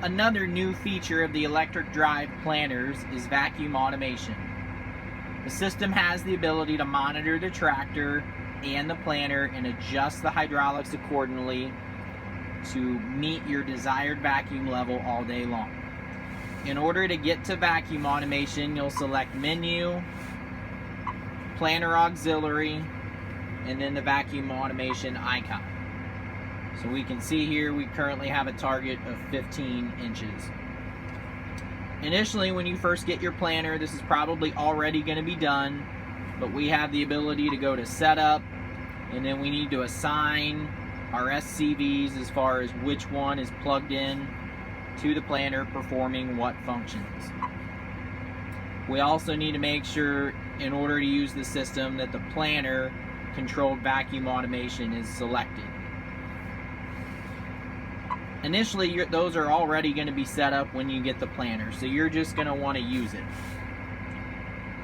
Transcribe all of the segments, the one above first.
Another new feature of the electric drive planters is vacuum automation. The system has the ability to monitor the tractor and the planter and adjust the hydraulics accordingly to meet your desired vacuum level all day long. In order to get to vacuum automation, you'll select Menu, Planter Auxiliary, and then the vacuum automation icon. So we can see here we currently have a target of 15 inches. Initially, when you first get your planter, this is probably already going to be done, but we have the ability to go to Setup, and then we need to assign our SCVs as far as which one is plugged in to the planter performing what functions. We also need to make sure, in order to use the system, that the planter controlled vacuum automation is selected. Initially, those are already going to be set up when you get the planter, so you're just going to want to use it.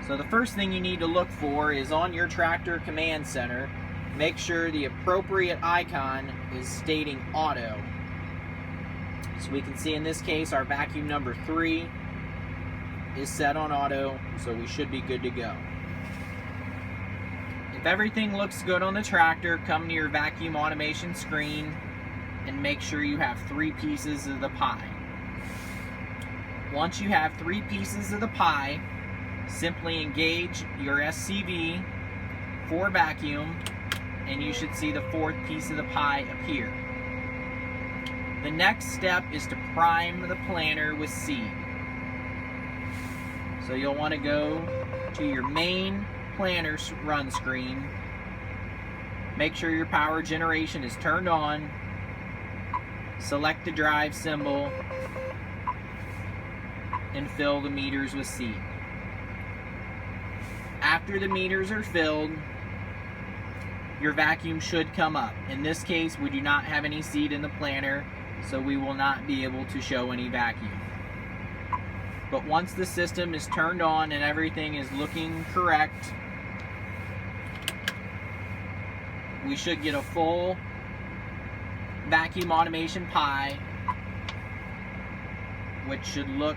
So the first thing you need to look for is on your tractor command center, make sure the appropriate icon is stating auto. So we can see in this case our vacuum number 3 is set on auto, so we should be good to go. If everything looks good on the tractor, come to your vacuum automation screen and make sure you have 3 pieces of the pie. Once you have 3 pieces of the pie, simply engage your SCV for vacuum, and you should see the 4th piece of the pie appear. The next step is to prime the planter with seed. So you'll want to go to your main planter run screen, make sure your power generation is turned on, select the drive symbol, and fill the meters with seed. After the meters are filled, your vacuum should come up. In this case, we do not have any seed in the planter, so we will not be able to show any vacuum. But once the system is turned on and everything is looking correct, we should get a full vacuum automation pie, which should look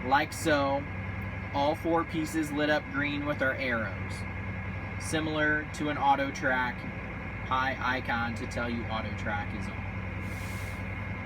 like so. All 4 pieces lit up green with our arrows, similar to an auto track pie icon to tell you auto track is on.